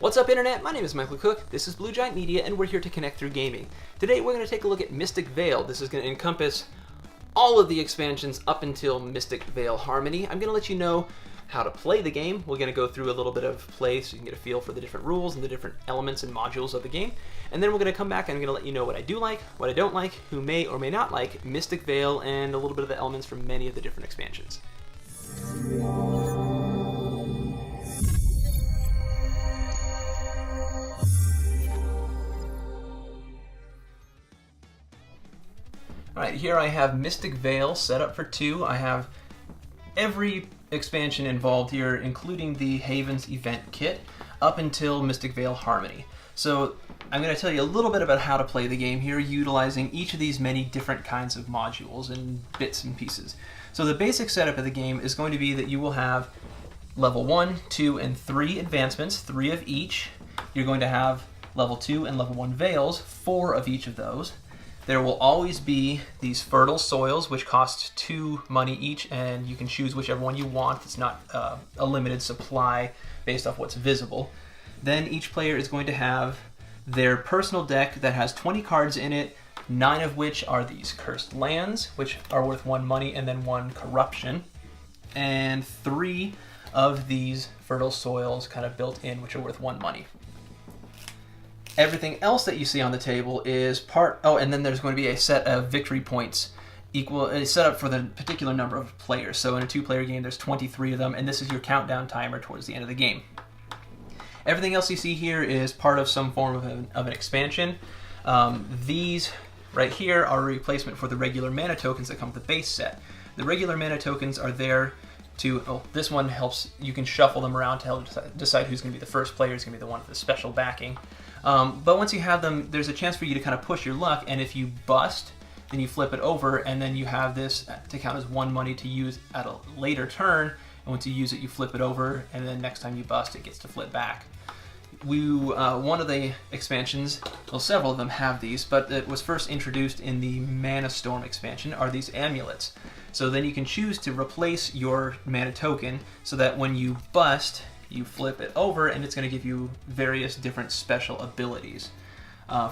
What's up, Internet? My name is Michael Cook, this is Blue Giant Media, and we're here to connect through gaming. Today we're going to take a look at Mystic Vale. This is going to encompass all of the expansions up until Mystic Vale Harmony. I'm going to let you know how to play the game. We're going to go through a little bit of play so you can get a feel for the different rules and the different elements and modules of the game. And then we're going to come back and I'm going to let you know what I do like, what I don't like, who may or may not like Mystic Vale, and a little bit of the elements from many of the different expansions. Alright, here I have Mystic Vale set up for 2. I have every expansion involved here, including the Havens event kit, up until Mystic Vale Harmony. So I'm going to tell you a little bit about how to play the game here, utilizing each of these many different kinds of modules and bits and pieces. So the basic setup of the game is going to be that you will have level 1, 2, and 3 advancements, 3 of each. You're going to have level 2 and level 1 Vales, 4 of each of those. There will always be these fertile soils, which cost 2 money each, and you can choose whichever one you want. It's not a limited supply based off what's visible. Then each player is going to have their personal deck that has 20 cards in it, 9 of which are these cursed lands, which are worth 1 money, and then 1 corruption, and 3 of these fertile soils kind of built in, which are worth 1 money. Everything else that you see on the table is and then there's going to be a set of victory points set up for the particular number of players. So in a 2-player game, there's 23 of them, and this is your countdown timer towards the end of the game. Everything else you see here is part of some form of an expansion. These right here are a replacement for the regular mana tokens that come with the base set. The regular mana tokens are there to, this one helps, you can shuffle them around to help decide who's going to be the first player, who's going to be the one with the special backing. But once you have them, there's a chance for you to kind of push your luck, and if you bust, then you flip it over, and then you have this to count as 1 money to use at a later turn, and once you use it, you flip it over, and then next time you bust, it gets to flip back. One of the expansions, well, several of them have these, but it was first introduced in the Mana Storm expansion, are these Amulets. So then you can choose to replace your mana token so that when you bust, you flip it over and it's going to give you various different special abilities.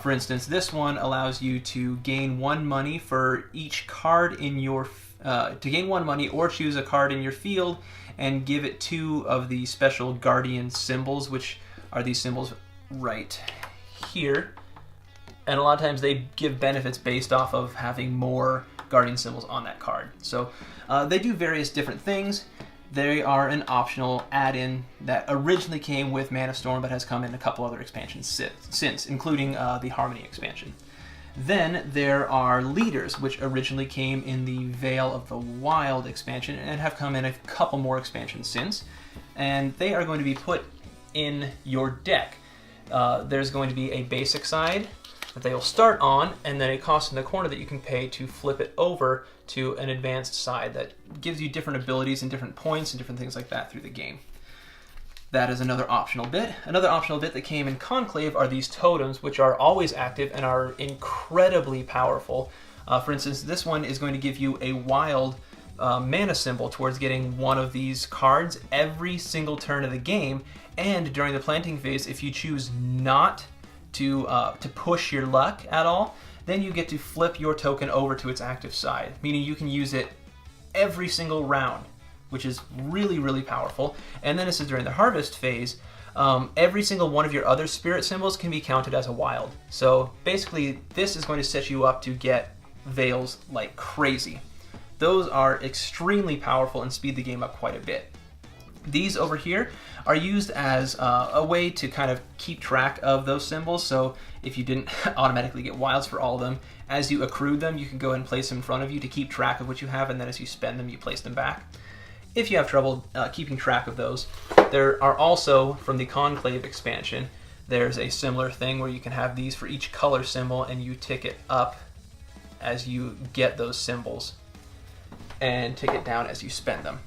For instance, this one allows you to gain 1 money for each card in your to gain 1 money, or choose a card in your field and give it 2 of the special guardian symbols, which are these symbols right here. And a lot of times they give benefits based off of having more guardian symbols on that card. So they do various different things. They are an optional add-in that originally came with Mana Storm, but has come in a couple other expansions since, including the Harmony expansion. Then there are leaders, which originally came in the Vale of the Wild expansion and have come in a couple more expansions since. And they are going to be put in your deck. There's going to be a basic side that they will start on, and then a cost in the corner that you can pay to flip it over to an advanced side that gives you different abilities and different points and different things like that through the game. That is another optional bit. Another optional bit that came in Conclave are these totems, which are always active and are incredibly powerful. For instance, this one is going to give you a wild mana symbol towards getting 1 of these cards every single turn of the game, and during the planting phase, if you choose not to push your luck at all, then you get to flip your token over to its active side, meaning you can use it every single round, which is really, really powerful. And then this is during the harvest phase, every single one of your other spirit symbols can be counted as a wild. So basically, this is going to set you up to get Vales like crazy. Those are extremely powerful and speed the game up quite a bit. These over here are used as a way to kind of keep track of those symbols. So if you didn't automatically get wilds for all of them, as you accrued them, you can go ahead and place them in front of you to keep track of what you have, and then as you spend them, you place them back. If you have trouble keeping track of those, there are also, from the Conclave expansion, there's a similar thing where you can have these for each color symbol, and you tick it up as you get those symbols, and tick it down as you spend them.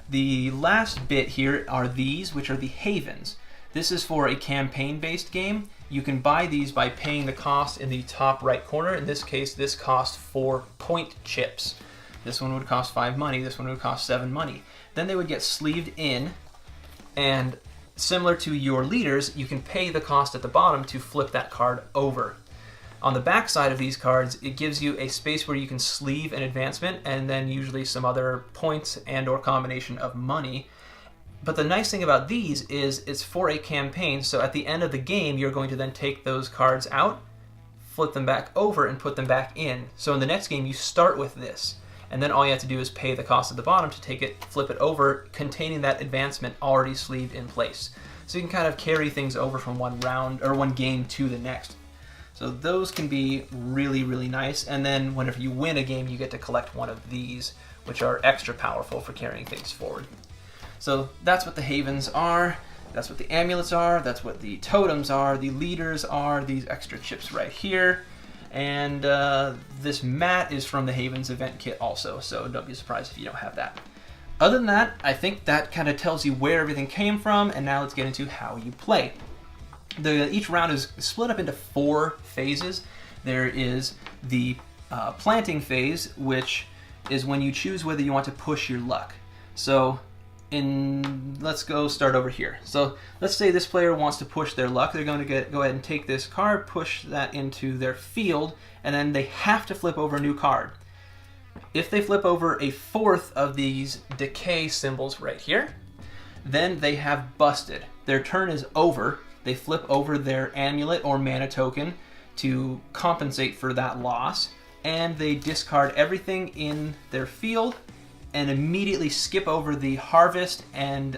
The last bit here are these, which are the Havens. This is for a campaign-based game. You can buy these by paying the cost in the top right corner. In this case, this costs 4 point chips. This one would cost 5 money, this one would cost 7 money. Then they would get sleeved in, and similar to your leaders, you can pay the cost at the bottom to flip that card over. On the back side of these cards, it gives you a space where you can sleeve an advancement and then usually some other points and or combination of money. But the nice thing about these is it's for a campaign, so at the end of the game, you're going to then take those cards out, flip them back over, and put them back in. So in the next game, you start with this, and then all you have to do is pay the cost at the bottom to take it, flip it over, containing that advancement already sleeved in place. So you can kind of carry things over from one round or one game to the next. So those can be really, really nice. And then whenever you win a game, you get to collect one of these, which are extra powerful for carrying things forward. So that's what the havens are, that's what the amulets are, that's what the totems are, the leaders are these extra chips right here, and this mat is from the havens event kit also, so don't be surprised if you don't have that. Other than that, I think that kind of tells you where everything came from, and now let's get into how you play. Each round is split up into 4 phases. There is the planting phase, which is when you choose whether you want to push your luck. So let's go start over here. So let's say this player wants to push their luck. They're going to go ahead and take this card, push that into their field, and then they have to flip over a new card. If they flip over a 4th of these decay symbols right here, then they have busted. Their turn is over. They flip over their amulet or mana token to compensate for that loss, and they discard everything in their field and immediately skip over the harvest and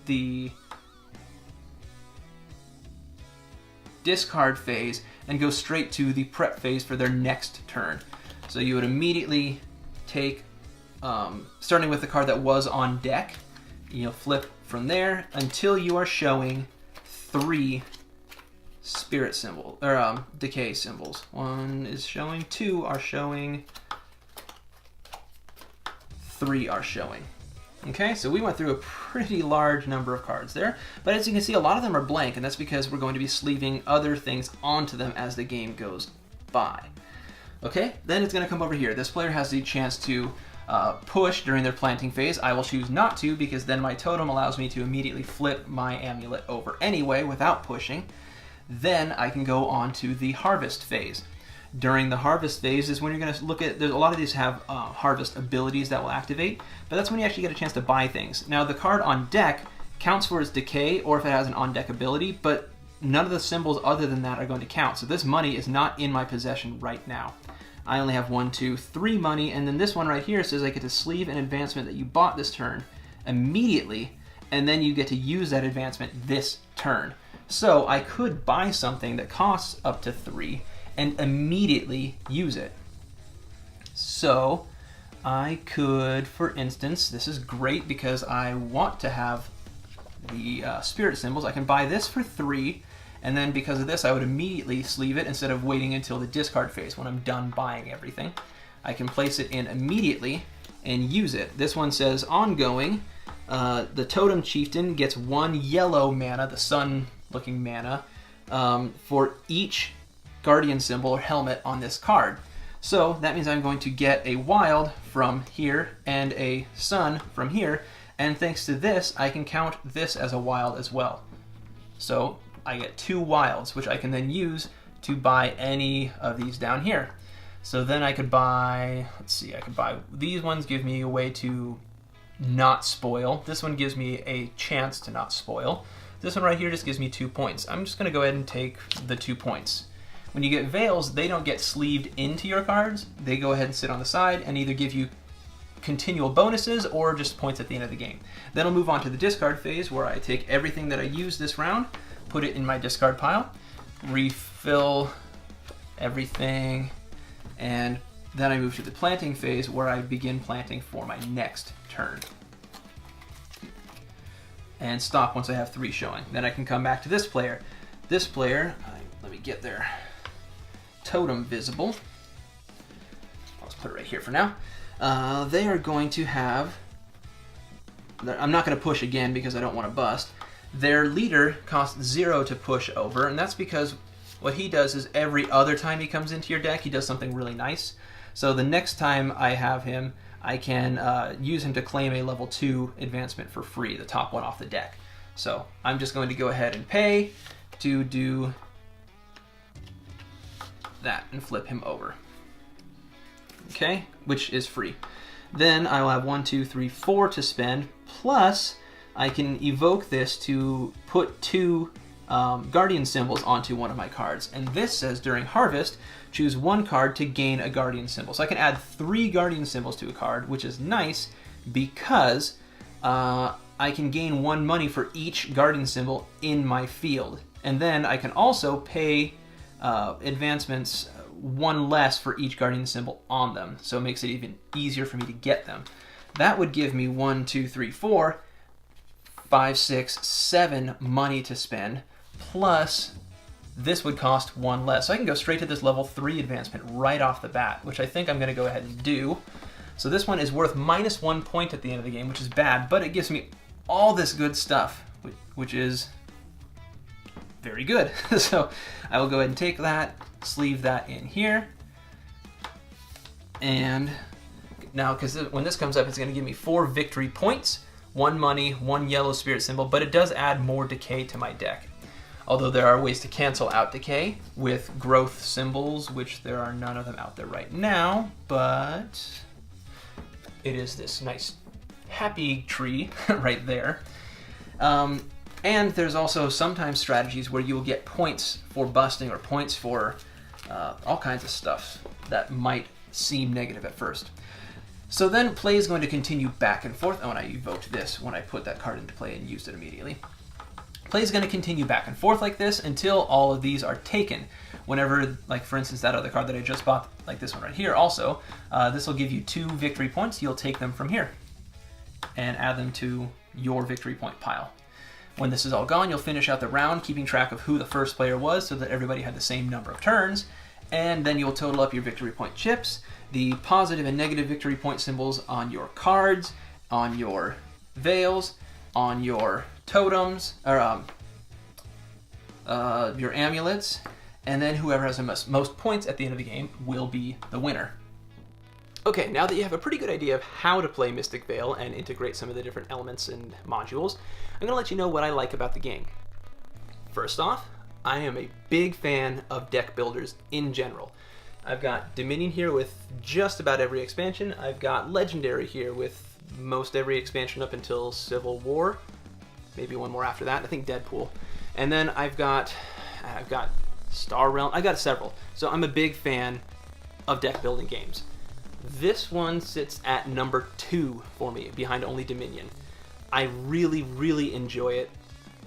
the discard phase and go straight to the prep phase for their next turn. So you would immediately take, starting with the card that was on deck, flip from there until you are showing 3 spirit symbols, or decay symbols. 1 is showing, 2 are showing, 3 are showing. Okay, so we went through a pretty large number of cards there, but as you can see, a lot of them are blank, and that's because we're going to be sleeving other things onto them as the game goes by. Okay, then it's going to come over here. This player has the chance to push during their planting phase. I will choose not to, because then my totem allows me to immediately flip my amulet over anyway without pushing. Then I can go on to the harvest phase. During the harvest phase is when you're going to look at, there's a lot of these have harvest abilities that will activate, but that's when you actually get a chance to buy things. Now the card on deck counts for its decay or if it has an on deck ability, but none of the symbols other than that are going to count. So this money is not in my possession right now. I only have 1, 2, 3 money, and then this one right here says I get to sleeve an advancement that you bought this turn immediately, and then you get to use that advancement this turn. So I could buy something that costs up to 3 and immediately use it. So I could, for instance, this is great because I want to have the spirit symbols. I can buy this for 3, and then because of this I would immediately sleeve it instead of waiting until the discard phase when I'm done buying everything. I can place it in immediately and use it. This one says ongoing. The Totem Chieftain gets 1 yellow mana, the sun looking mana, for each guardian symbol or helmet on this card. So that means I'm going to get a wild from here and a sun from here, and thanks to this I can count this as a wild as well. So I get 2 wilds, which I can then use to buy any of these down here. So then I could buy, let's see, I could buy, these ones give me a way to not spoil. This one gives me a chance to not spoil. This one right here just gives me 2 points. I'm just going to go ahead and take the 2 points. When you get Veils, they don't get sleeved into your cards. They go ahead and sit on the side and either give you continual bonuses or just points at the end of the game. Then I'll move on to the discard phase where I take everything that I used this round, put it in my discard pile, refill everything, and then I move to the planting phase where I begin planting for my next turn. And stop once I have 3 showing. Then I can come back to this player. This player, let me get their totem visible. Let's put it right here for now. They are going to have, I'm not going to push again because I don't want to bust. Their leader costs 0 to push over, and that's because what he does is every other time he comes into your deck, he does something really nice. So the next time I have him, I can use him to claim a level 2 advancement for free, the top one off the deck. So I'm just going to go ahead and pay to do that and flip him over. Okay, which is free. Then I will have 1, 2, 3, 4 to spend, plus I can evoke this to put 2 guardian symbols onto one of my cards. And this says during harvest, choose 1 card to gain a guardian symbol. So I can add 3 guardian symbols to a card, which is nice because I can gain 1 money for each guardian symbol in my field. And then I can also pay advancements 1 less for each guardian symbol on them. So it makes it even easier for me to get them. That would give me 1, 2, 3, 4, 5, 6, 7 money to spend, plus this would cost 1 less. So I can go straight to this level 3 advancement right off the bat, which I think I'm going to go ahead and do. So this one is worth -1 point at the end of the game, which is bad, but it gives me all this good stuff, which is very good. So I will go ahead and take that, sleeve that in here, and now, because when this comes up, it's going to give me 4 victory points, 1 money, 1 yellow spirit symbol, but it does add more decay to my deck. Although there are ways to cancel out decay with growth symbols, which there are none of them out there right now, but it is this nice happy tree right there. And there's also sometimes strategies where you will get points for busting or points for all kinds of stuff that might seem negative at first. So then play is going to continue back and forth. Oh, and I evoked this when I put that card into play and used it immediately. Play is going to continue back and forth like this until all of these are taken. Whenever, like for instance, that other card that I just bought, like this one right here also, this will give you 2 victory points. You'll take them from here and add them to your victory point pile. When this is all gone, you'll finish out the round, keeping track of who the first player was so that everybody had the same number of turns, and then you'll total up your victory point chips, the positive and negative victory point symbols on your cards, on your veils, on your totems, or your amulets, and then whoever has the most points at the end of the game will be the winner. Okay, now that you have a pretty good idea of how to play Mystic Vale and integrate some of the different elements and modules, I'm going to let you know what I like about the game. First off, I am a big fan of deck builders in general. I've got Dominion here with just about every expansion. I've got Legendary here with most every expansion up until Civil War. Maybe one more after that. I think Deadpool. And then I've got Star Realm. I got several. So I'm a big fan of deck building games. This one sits at number 2 for me, behind only Dominion. I really, really enjoy it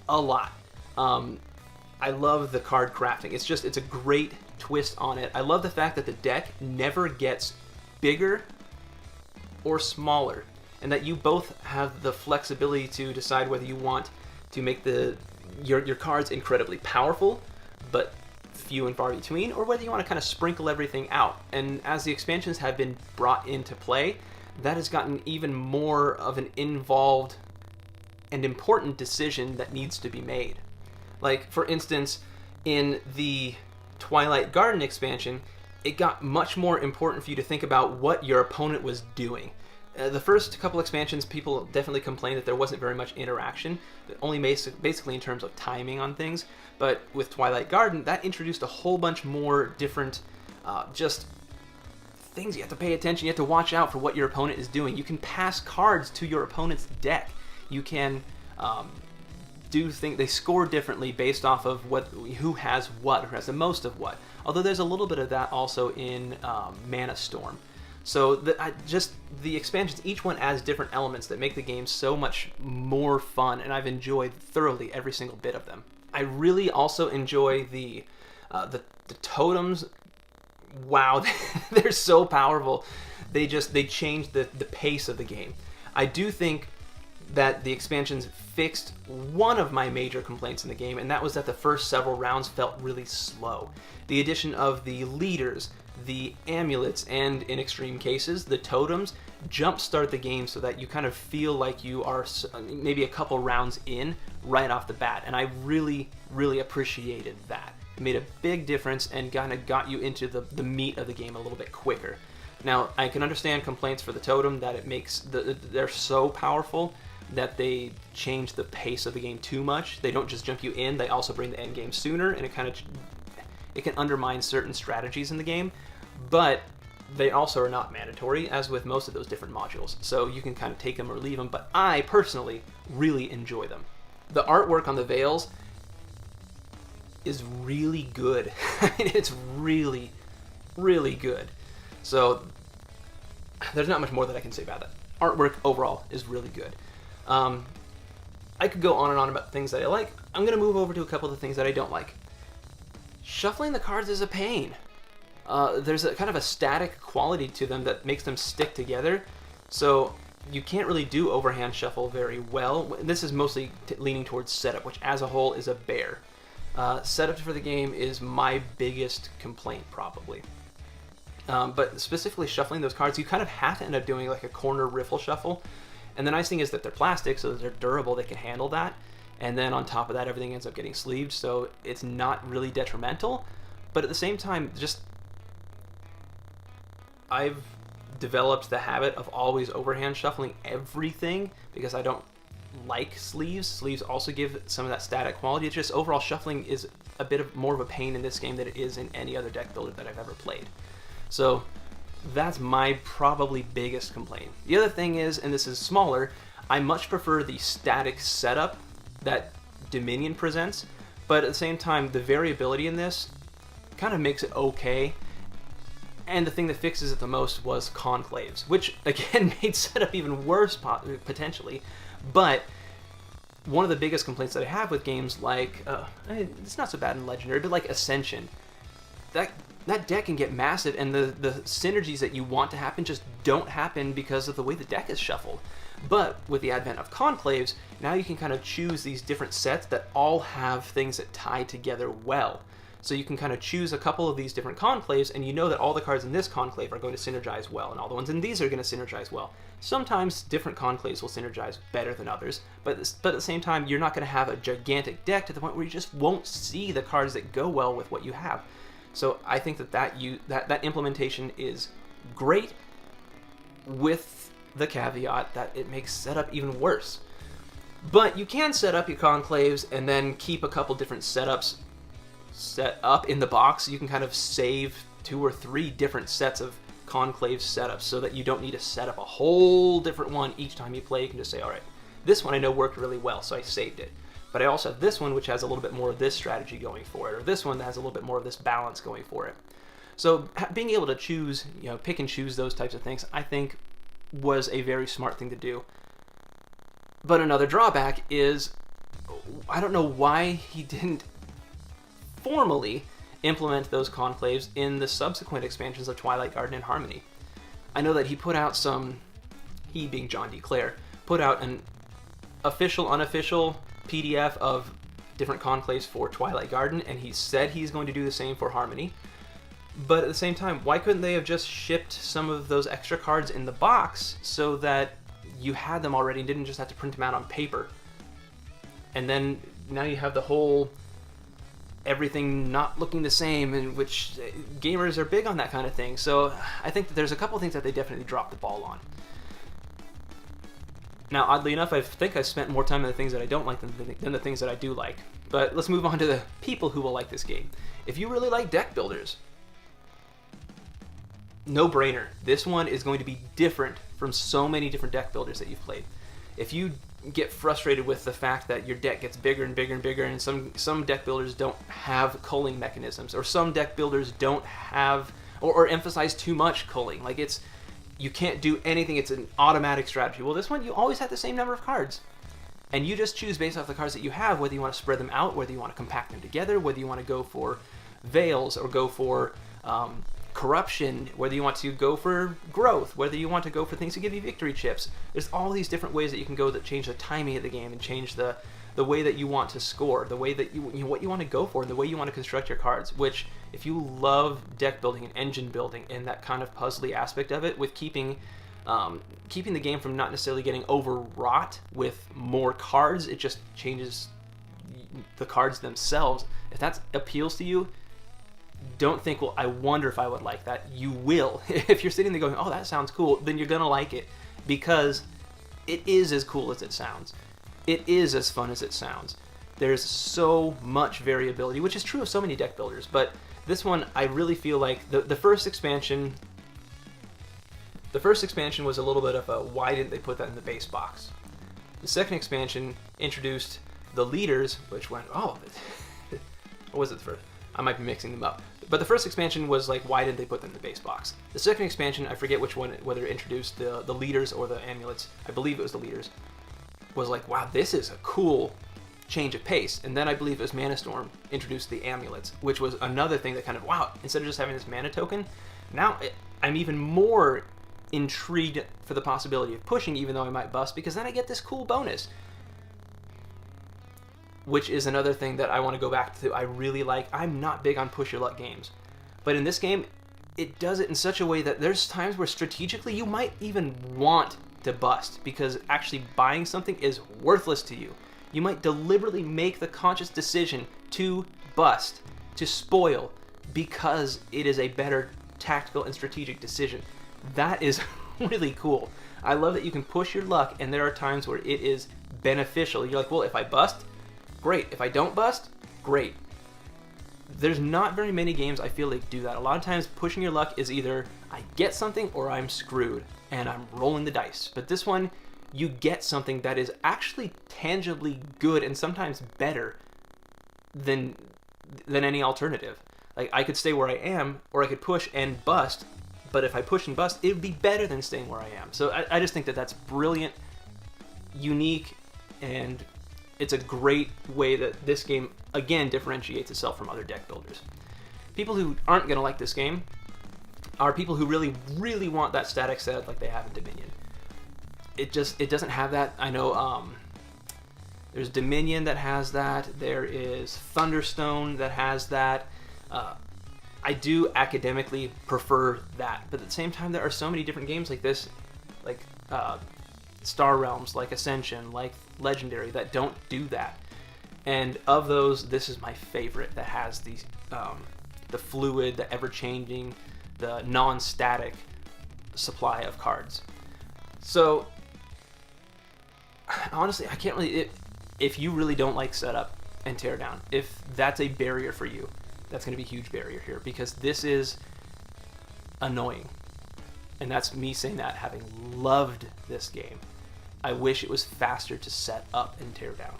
a lot. I love the card crafting. It's a great twist on it. I love the fact that the deck never gets bigger or smaller, and that you both have the flexibility to decide whether you want to make your cards incredibly powerful, but few and far between, or whether you want to kind of sprinkle everything out. And as the expansions have been brought into play, that has gotten even more of an involved and important decision that needs to be made. Like, for instance, in the Twilight Garden expansion, it got much more important for you to think about what your opponent was doing. The first couple expansions, people definitely complained that there wasn't very much interaction, only basically in terms of timing on things. But with Twilight Garden, that introduced a whole bunch more different just things you have to pay attention. You have to watch out for what your opponent is doing. You can pass cards to your opponent's deck. You can do things. They score differently based off of who has what, who has the most of what. Although there's a little bit of that also in Mana Storm. So the expansions, each one adds different elements that make the game so much more fun, and I've enjoyed thoroughly every single bit of them. I really also enjoy the totems. Wow, they're so powerful. They change the pace of the game. I do think that the expansions fixed one of my major complaints in the game, and that was that the first several rounds felt really slow. The addition of the leaders, the amulets, and in extreme cases, the totems, jumpstart the game so that you kind of feel like you are maybe a couple rounds in right off the bat, and I really, really appreciated that. It made a big difference and kind of got you into the meat of the game a little bit quicker. Now, I can understand complaints for the totem that it makes they're so powerful, that they change the pace of the game too much. They don't just jump you in, they also bring the end game sooner, and it can undermine certain strategies in the game, but they also are not mandatory, as with most of those different modules. So you can kind of take them or leave them, but I personally really enjoy them. The artwork on the Vales is really good. It's really, really good. So there's not much more that I can say about that. Artwork overall is really good. I could go on and on about things that I like. I'm going to move over to a couple of the things that I don't like. Shuffling the cards is a pain. There's a kind of a static quality to them that makes them stick together, so you can't really do overhand shuffle very well. This is mostly leaning towards setup, which as a whole is a bear. Setup for the game is my biggest complaint, probably. But specifically shuffling those cards, you kind of have to end up doing like a corner riffle shuffle. And the nice thing is that they're plastic, so they're durable, they can handle that. And then on top of that, everything ends up getting sleeved, so it's not really detrimental. But at the same time, just I've developed the habit of always overhand shuffling everything because I don't like sleeves. Sleeves also give some of that static quality. It's just overall shuffling is a bit more of a pain in this game than it is in any other deck builder that I've ever played. So that's my probably biggest complaint. The other thing is, and this is smaller, I much prefer the static setup that Dominion presents, but at the same time, the variability in this kind of makes it okay. And the thing that fixes it the most was conclaves, which again made setup even worse potentially. But one of the biggest complaints that I have with games like, it's not so bad in Legendary, but like Ascension, that deck can get massive, and the synergies that you want to happen just don't happen because of the way the deck is shuffled. But with the advent of conclaves, now you can kind of choose these different sets that all have things that tie together well. So you can kind of choose a couple of these different conclaves, and you know that all the cards in this conclave are going to synergize well, and all the ones in these are going to synergize well. Sometimes different conclaves will synergize better than others, but at the same time, you're not going to have a gigantic deck to the point where you just won't see the cards that go well with what you have. So I think that implementation is great, with the caveat that it makes setup even worse. But you can set up your conclaves and then keep a couple different setups set up in the box. You can kind of save 2 or 3 different sets of conclave setups so that you don't need to set up a whole different one each time you play. You can just say, all right, this one I know worked really well, so I saved it. But I also have this one which has a little bit more of this strategy going for it, or this one that has a little bit more of this balance going for it. So being able to choose, pick and choose those types of things, I think was a very smart thing to do. But another drawback is, I don't know why he didn't formally implement those conclaves in the subsequent expansions of Twilight Garden and Harmony. I know that he put out he being John D. Clare, put out an official, unofficial PDF of different conclaves for Twilight Garden, and he said he's going to do the same for Harmony. But at the same time, why couldn't they have just shipped some of those extra cards in the box so that you had them already and didn't just have to print them out on paper? And then now you have the whole everything not looking the same, in which gamers are big on that kind of thing. So I think that there's a couple things that they definitely dropped the ball on. Now, oddly enough, I think I spent more time on the things that I don't like than the things that I do like. But let's move on to the people who will like this game. If you really like deck builders, no brainer. This one is going to be different from so many different deck builders that you've played. If you get frustrated with the fact that your deck gets bigger and bigger and bigger, and some deck builders don't have culling mechanisms, or some deck builders don't have or emphasize too much culling, like you can't do anything, it's an automatic strategy. Well, this one, you always have the same number of cards, and you just choose based off the cards that you have, whether you want to spread them out, whether you want to compact them together, whether you want to go for Veils or go for corruption, whether you want to go for growth, whether you want to go for things to give you victory chips. There's all these different ways that you can go that change the timing of the game and change the way that you want to score, the way that what you want to go for, and the way you want to construct your cards. Which, if you love deck building and engine building and that kind of puzzly aspect of it, with keeping the game from not necessarily getting overwrought with more cards, it just changes the cards themselves. If that appeals to you, don't think, well, I wonder if I would like that. You will. If you're sitting there going, oh, that sounds cool, then you're going to like it, because it is as cool as it sounds. It is as fun as it sounds. There's so much variability, which is true of so many deck builders, but this one, I really feel like the first expansion was a little bit of a, why didn't they put that in the base box? The second expansion introduced the leaders, which went, oh, what was it the first? I might be mixing them up. But the first expansion was like, why didn't they put them in the base box? The second expansion, I forget which one, whether it introduced the leaders or the amulets. I believe it was the leaders. Was like, wow, this is a cool change of pace. And then I believe it was Mana Storm introduced the amulets, which was another thing that kind of, wow, instead of just having this mana token, now I'm even more intrigued for the possibility of pushing, even though I might bust, because then I get this cool bonus. Which is another thing that I want to go back to. I really like. I'm not big on push your luck games, but in this game, it does it in such a way that there's times where strategically you might even want to bust, because actually buying something is worthless to you. You might deliberately make the conscious decision to bust, to spoil, because it is a better tactical and strategic decision. That is really cool. I love that you can push your luck, and there are times where it is beneficial. You're like, well, if I bust, great. If I don't bust, great. There's not very many games I feel like do that. A lot of times pushing your luck is either I get something or I'm screwed and I'm rolling the dice. But this one, you get something that is actually tangibly good and sometimes better than any alternative. Like, I could stay where I am, or I could push and bust, but if I push and bust, it would be better than staying where I am. So I just think that that's brilliant, unique, and it's a great way that this game, again, differentiates itself from other deck builders. People who aren't going to like this game are people who really, really want that static set like they have in Dominion. It doesn't have that. I know there's Dominion that has that. There is Thunderstone that has that. I do academically prefer that, but at the same time, there are so many different games like this, like Star Realms, like Ascension, like Legendary, that don't do that. And of those, this is my favorite, that has these the fluid, the ever-changing, the non-static supply of cards. So honestly, I can't really, if you really don't like setup and teardown, if that's a barrier for you, that's going to be a huge barrier here, because this is annoying. And that's me saying that, having loved this game. I wish it was faster to set up and tear down.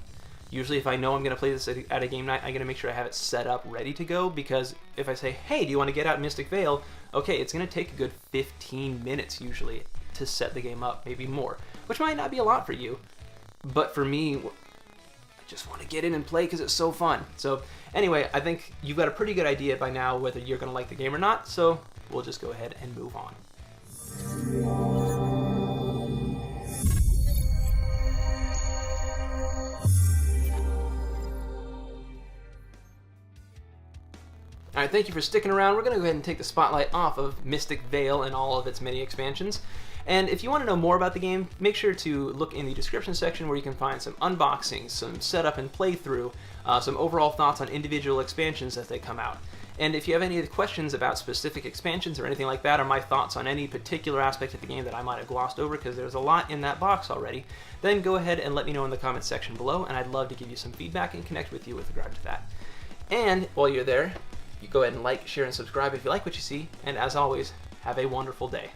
Usually if I know I'm going to play this at a game night, I'm going to make sure I have it set up ready to go, because if I say, hey, do you want to get out Mystic Vale? Okay, it's going to take a good 15 minutes usually to set the game up, maybe more, which might not be a lot for you. But for me, I just want to get in and play because it's so fun. So anyway, I think you've got a pretty good idea by now whether you're going to like the game or not, so we'll just go ahead and move on. Alright, thank you for sticking around. We're going to go ahead and take the spotlight off of Mystic Vale and all of its many expansions. And if you want to know more about the game, make sure to look in the description section where you can find some unboxings, some setup and playthrough, some overall thoughts on individual expansions as they come out. And if you have any questions about specific expansions or anything like that, or my thoughts on any particular aspect of the game that I might have glossed over because there's a lot in that box already, then go ahead and let me know in the comments section below, and I'd love to give you some feedback and connect with you with regard to that. And while you're there, you go ahead and like, share, and subscribe if you like what you see, and as always, have a wonderful day.